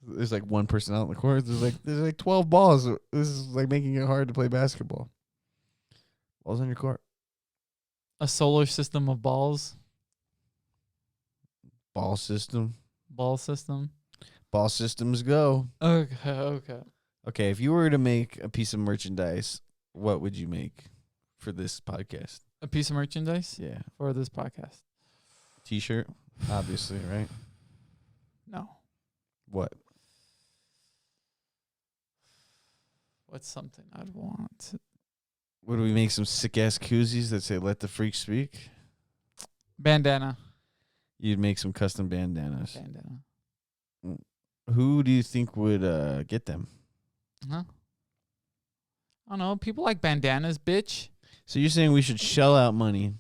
There's like one person out in the court. There's like 12 balls. This is like making it hard to play basketball. Balls on your court. A solar system of balls. Ball system. Ball system. Ball systems go. Okay. Okay, if you were to make a piece of merchandise, what would you make for this podcast? A piece of merchandise Yeah. for this podcast. T-shirt, obviously, right? No. What? What's something I'd want? Would we make some sick-ass koozies that say, let the freak speak? Bandana. You'd make some custom bandanas. Bandana. Who do you think would get them? Huh? I don't know. People like bandanas, bitch. So you're saying we should shell out money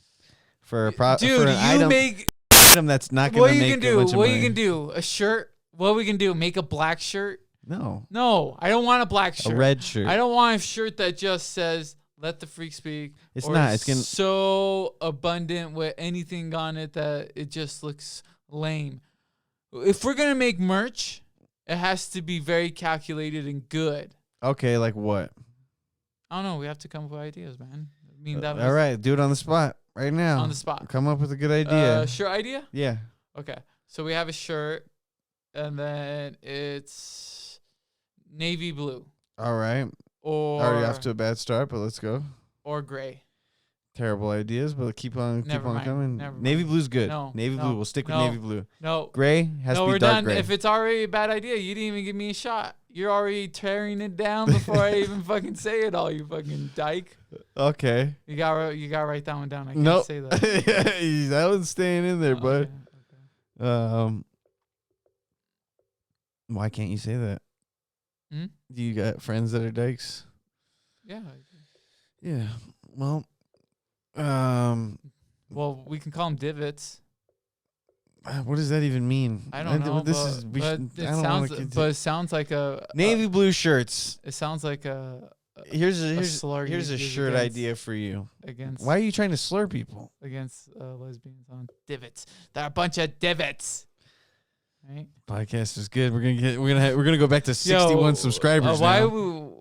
for a Dude, for an you make item that's not going what to you make can a do. bunch of What money? you can do? A shirt. What we can do? Make a black shirt. No, No, I don't want a black shirt. a red shirt. I don't want a shirt that just says "Let the freak speak." It's or not. It's gonna. so abundant with anything on it that it just looks lame. If we're gonna make merch, it has to be very calculated and good. Okay, like what? I don't know. We have to come up with ideas, man. I mean, that All right, do it on the spot right now. on the spot. Come up with a good idea. Shirt idea. Yeah. Okay, so we have a shirt, and then it's navy blue, All right. or Already off to a bad start, but let's go. or gray. Terrible ideas, but keep on Never mind, coming. never Navy mind. blue's good. No, Navy no, blue. We'll stick with no. navy blue. No, Gray has no, to be we're dark done. gray. If it's already a bad idea, you didn't even give me a shot. You're already tearing it down before I even fucking say it all. You fucking dyke. Okay. You got write that one down. I can't Nope. say that. That one's staying in there, bud. Okay. Why can't you say that? Hmm? Do you got friends that are dykes? Yeah. Yeah. Well, Well, we can call them divots. what does that even mean? I don't know. This but, is. but I don't wanna continue. it sounds like a Navy blue shirts. It sounds like a Here's slur a used shirt against- idea for you. against Why are you trying to slur people? against lesbians on divots. They're a bunch of divots. Right? Podcast is good. We're gonna go back to 61 subscribers Why now.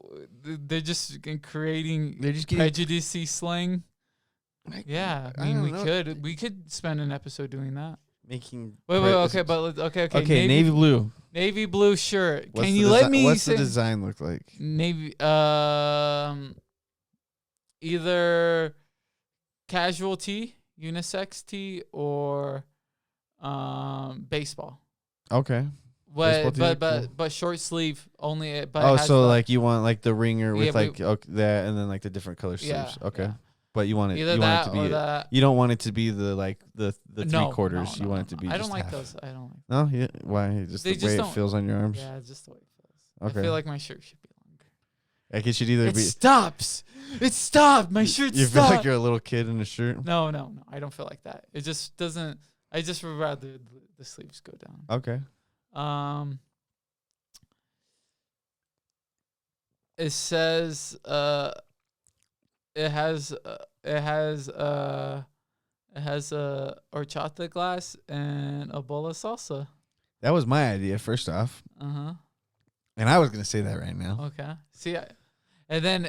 they're just creating They're just getting prejudice slang? Yeah, I mean we could spend an episode doing that. making. Wait, okay, but okay. Okay, navy blue. navy blue shirt. What's Can the you let me What's say the design look like? navy? Either casual tee, unisex tee, or baseball. Okay. Baseball But tees are but cool. short sleeve only. But Oh, it has so the- like you want like the ringer with Yeah, like that, and then like the different color sleeves. Yeah, Okay. yeah. But you want it. either you that want it to or be. that. You don't want it to be the the No, 3/4. no, You want no, it to be. I don't just like half. those. I don't like. No, yeah. Why? Just They the just way it don't- feels on your arms. Yeah, it's just the way it feels. Okay. I feel like my shirt should be longer. Like it should either It be. stops. It stopped. My shirt You feel stopped. like you're a little kid in a shirt. No. I don't feel like that. It just doesn't. I just would rather the sleeves go down. Okay. It says it has a horchata glass and a bowl of salsa. That was my idea. First off, Uh-huh. and I was gonna say that right now. Okay. See, and then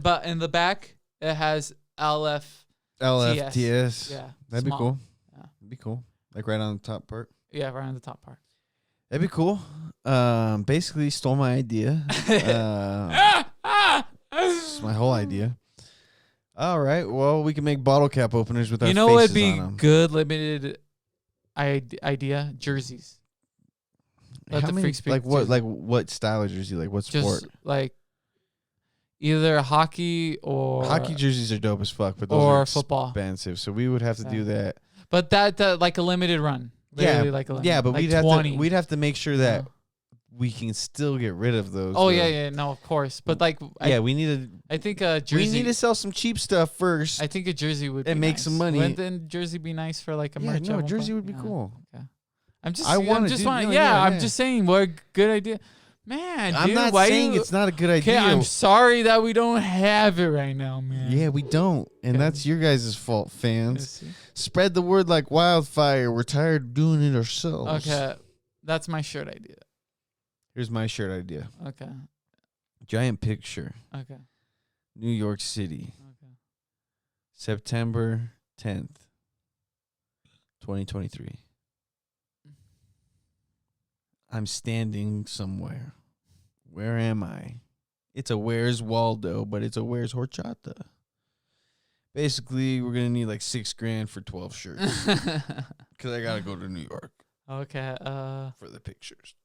but in the back it has LF. LFTS. Yeah. That'd be small. cool. Yeah. That'd be cool. Like right on the top part. Yeah, right on the top part. That'd be cool. Basically stole my idea. It's my whole idea. All right. Well, we can make bottle cap openers with our You know faces what'd be on 'em. good limited idea? Jerseys. Let How the many, freaks speak. like what? Jersey. Like what style of jersey? Like what sport? Just like either hockey or Hockey jerseys are dope as fuck, but those or are football. expensive. So we would have to do Yeah. that. But that like a limited run. Yeah, Literally like a limited, yeah, but like we'd have 20. to make sure that Yeah. we can still get rid of those. Oh though. yeah, no, of course. But like Yeah, we need I think a to jersey. we need to sell some cheap stuff first. I think a jersey would and be make nice. some money. Wouldn't then jersey be nice for like a Yeah, merch? no, at one jersey point? would be Yeah. cool. Okay. I'm just. I wanna I'm just do- want. no, Yeah, I'm yeah. just saying. What a good idea, man. I'm dude, not why saying you, it's not a good Okay, idea. I'm sorry that we don't have it right now, man. Yeah, we don't. And Okay. that's your guys' fault, Let's fans. see. Spread the word like wildfire. We're tired of doing it ourselves. Okay, that's my shirt idea. Here's my shirt idea. Okay, Giant picture. okay, New York City. okay. September 10th, 2023. I'm standing somewhere. Where am I? It's a Where's Waldo, but it's a Where's Horchata. Basically, we're going to need like $6,000 for 12 shirts. Because I got to go to New York Okay. for the pictures.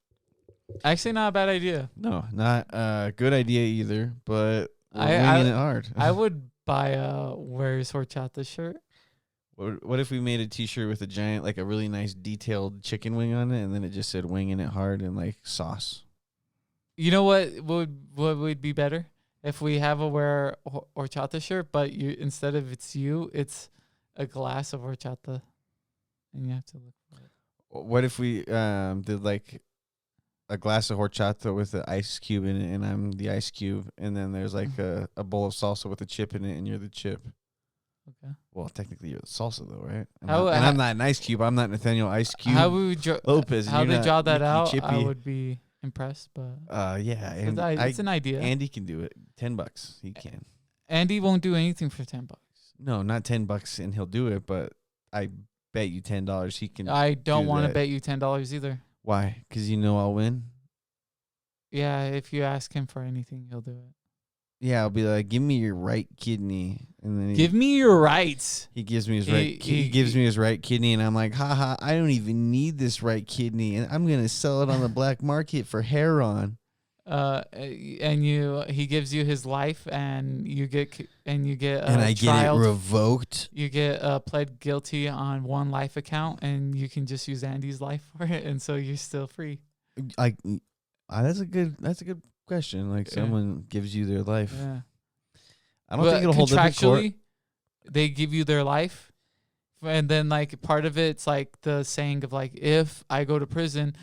Actually, not a bad idea. No, not a good idea either, but we're I- winging it hard. I would buy a Where's Horchata shirt. What if we made a T-shirt with a giant, like a really nice detailed chicken wing on it, and then it just said "winging it hard" and like sauce? You know what would be better if we have a wear horchata shirt, but you instead of it's a glass of horchata, and you have to look for it. What if we did like a glass of horchata with an ice cube in it, and I'm the ice cube, and then there's like a bowl of salsa with a chip in it, and you're the chip. Okay. Well, technically you're the salsa though, right? How- I'm not an ice cube. I'm not Nathaniel Ice Cube. How we would Lopez, and how you're they not draw that Mickey out, Chippy. I would be impressed. But Yeah, it's, and it's an idea. Andy can do it. $10, he can. Andy won't do anything for $10. No, not $10, and he'll do it. But I bet you $10 he can. I don't do want to that. bet you $10 either. Why? Because you know I'll win. Yeah, if you ask him for anything, he'll do it. Yeah, I'll be like, give me your right kidney, and then Give me your rights. he gives me his He- right. He gives me his right kidney, and I'm like, haha, I don't even need this right kidney, and I'm gonna sell it on the black market for heroin. And he gives you his life, and you get And I get it trialed. revoked. You get pled guilty on one life account, and you can just use Andy's life for it, and so you're still free. Like, that's a good question. Like, Yeah. someone gives you their life. Yeah. I don't think it'll hold up in court. Contractually, they give you their life, and then like part of it's like the saying of like, if I go to prison,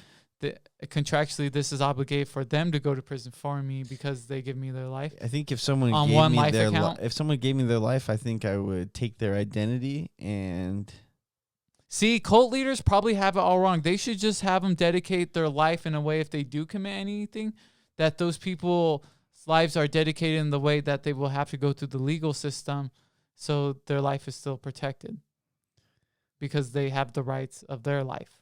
contractually this is obligated for them to go to prison for me because they give me their life. I think if someone On gave one me life their account? if someone gave me their life, I think I would take their identity and See, cult leaders probably have it all wrong. They should just have them dedicate their life in a way, if they do commit anything, that those people's lives are dedicated in the way that they will have to go through the legal system, so their life is still protected because they have the rights of their life.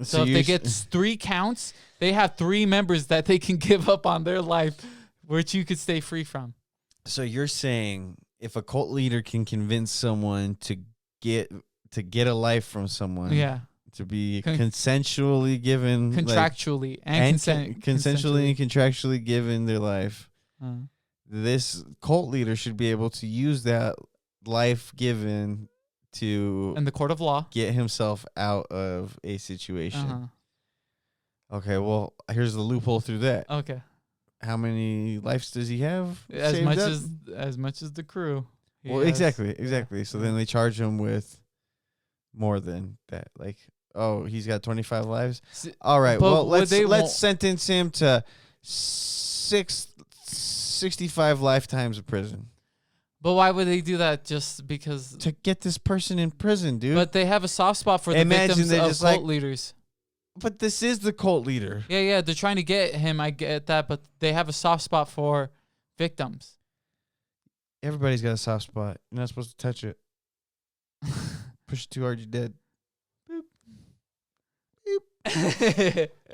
So if they get 3 counts, they have 3 members that they can give up on their life, which you could stay free from. So you're saying if a cult leader can convince someone to get a life from someone, Yeah, to be consensually given, contractually and consensually. and contractually given their life, Uh, this cult leader should be able to use that life given to in the court of law. get himself out of a situation. Uh-huh. Okay, well, here's the loophole through that. Okay. How many lives does he have? As saved much up? as the crew. He Well, has- exactly. So then they charge him with more than that. Like, oh, he's got 25 lives. S- All right. but Well, what they won't- let's sentence him to 65 lifetimes of prison But why would they do that? Just because? to get this person in prison, dude. But they have a soft spot for the Imagine victims they're of just cult like- leaders. But this is the cult leader. Yeah, they're trying to get him. I get that, but they have a soft spot for victims. Everybody's got a soft spot. You're not supposed to touch it. Push it too hard, you're dead.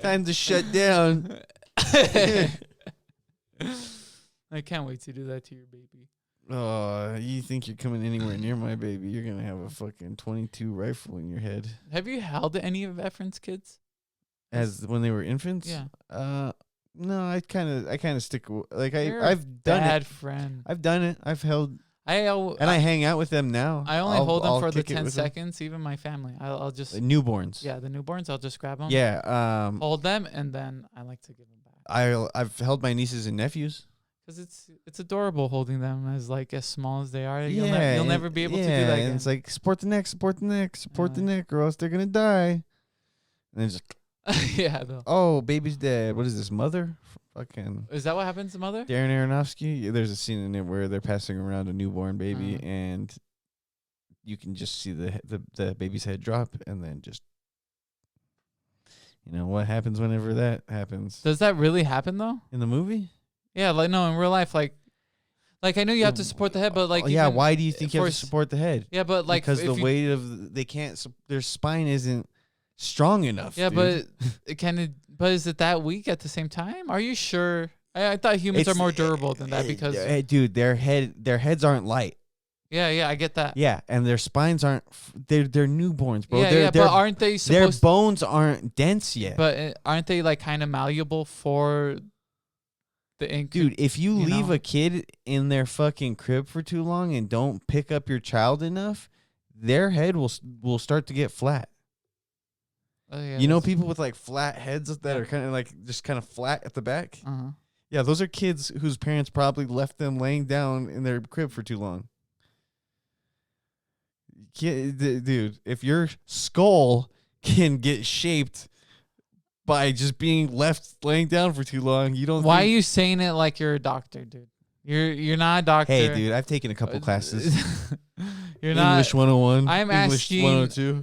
Time to shut down. I can't wait to do that to your baby. Oh, you think you're coming anywhere near my baby? You're gonna have a fucking 22 rifle in your head. Have you held any of Efren's kids? As when they were infants? Yeah. No, I kind of stick like You're I've done Bad it. friend. I've done it. I've held I hang out with them now. I only I'll- hold them I'll for the kick it 10 with them. seconds. Even my family, I'll just Newborns. yeah, the newborns. I'll just grab them. Yeah. Hold them, and then I like to give them back I've held my nieces and nephews. because it's adorable holding them as small as they are. You'll and- never be able to do yeah, that and again. it's like support the neck, support the neck, support the Uh. neck, or else they're gonna die. And then just yeah, though. oh, baby's dead. What is this, Mother? Fucking Is that what happens to mother? Darren Aronofsky. Yeah, there's a scene in it where they're passing around a newborn baby, and you can just see the baby's head drop, and then just what happens whenever that happens Does that really happen though? in the movie. Yeah, no, in real life, like I know you have to support the head, but Oh, yeah, even why do you think you have for to support the head? Yeah, but Because if the you- weight of they can't their spine isn't strong enough. Yeah, dude. but is it that weak at the same time? Are you sure? I thought humans are more durable than that because hey, dude, their heads aren't light. yeah, I get that. Yeah, and their spines aren't. They're newborns, bro. Yeah, Their but aren't they their supposed? bones aren't dense yet. But aren't they kind of malleable for the ink? Dude, if you you leave know? a kid in their fucking crib for too long and don't pick up your child enough, their head will start to get flat. Oh, yeah, You know, that's- people with like flat heads that are kind of like just kind of flat at the back. Uh-huh. Yeah, those are kids whose parents probably left them laying down in their crib for too long. Dude, if your skull can get shaped by just being left laying down for too long, you don't. Why are think, you saying it like you're a doctor, dude? You're not a doctor. Hey, dude, I've taken a couple classes. You're English not. 101. I'm English asking. 102.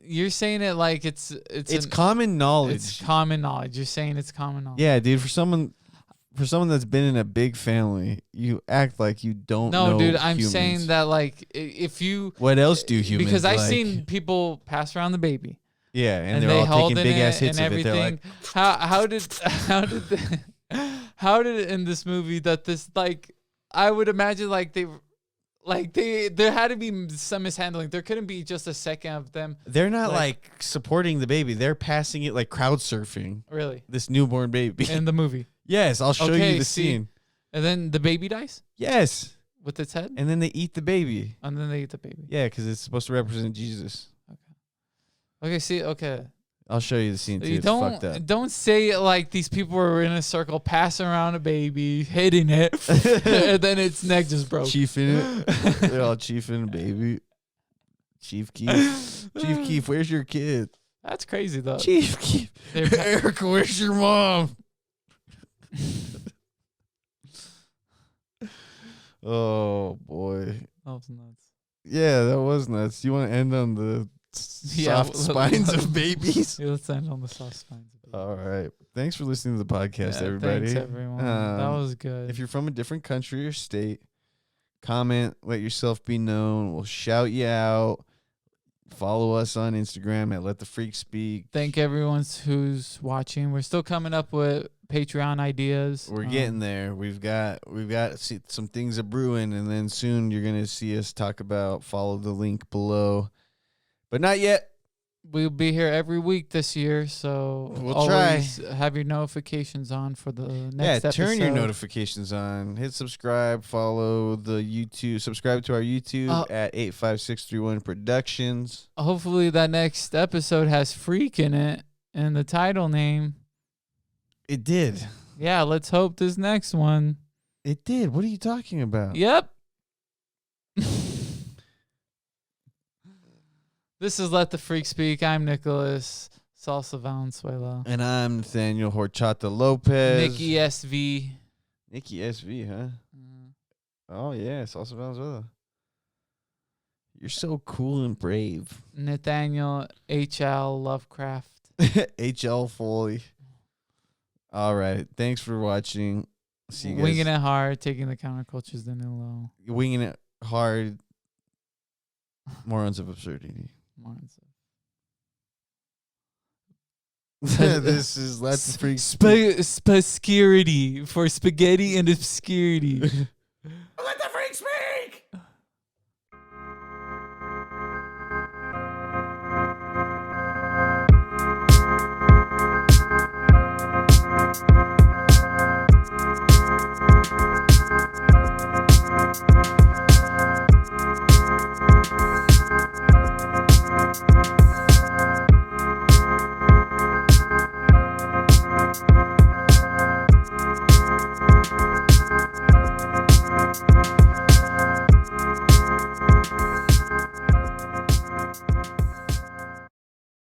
You're saying it like it's It's an- common knowledge. It's common knowledge. You're saying it's common knowledge. Yeah, dude. For someone that's been in a big family, you act like you don't know. No, dude, I'm humans. saying that if you What else do humans? because I've like? seen people pass around the baby. Yeah, and they they're all holding taking big ass it hits and of it. They're everything. like, How did it in this movie that this like I would imagine like there had to be some mishandling. There couldn't be just a second of them. they're not like supporting the baby. They're passing it like crowd surfing. Really? This newborn baby. In the movie. Yes, I'll show Okay, you the see. scene. And then the baby dies Yes, with its head? and then they eat the baby. And then they eat the baby. Yeah, because it's supposed to represent Jesus. Okay, see, okay. I'll show you the scene too. You It's fucked up. don't say it like these people were in a circle passing around a baby, hitting it, and then its neck just broke. Chiefing it. They're all chiefing baby. Chief Keef. Chief Keef, where's your kid? That's crazy though. Chief Keef. They're pa- Erica, where's your mom? Oh boy. That was nuts. Yeah, that was nuts. You want to end on the Yeah, soft spines of babies? Yeah, let's end on the soft spines. of baby. All right. Thanks for listening to the podcast, Yeah, everybody. Thanks, everyone. That was good. If you're from a different country or state, comment, let yourself be known. We'll shout you out. Follow us on Instagram at Let the Freak Speak. Thank everyone who's watching. We're still coming up with Patreon ideas. We're getting there. We've got some things a brewing, and then soon you're gonna see us talk about. Follow the link below, but not yet. We'll be here every week this year, so We'll always have your notifications on for the next episode. Turn your notifications on. Hit subscribe. Follow the YouTube. Subscribe to our YouTube at 85631 Productions. Hopefully that next episode has freak in it in the title name. It did. Yeah, let's hope this next one. It did. What are you talking about? Yep. This is Let the Freak Speak. I'm Nicholas Salsa Valenzuela. And I'm Nathaniel Horchata Lopez. Nikki SV. Nikki SV, huh? Oh, yeah. Salsa Valenzuela. You're so cool and brave. Nathaniel H.L. Lovecraft. H.L. Foley. All right. Thanks for watching. See you guys. Winging it hard, taking the countercultures the new low. Winging it hard. Morons of absurdity. Morons. This is Let the Freak Spascarity for spaghetti and obscurity. Let the freak speak! We'll be right back.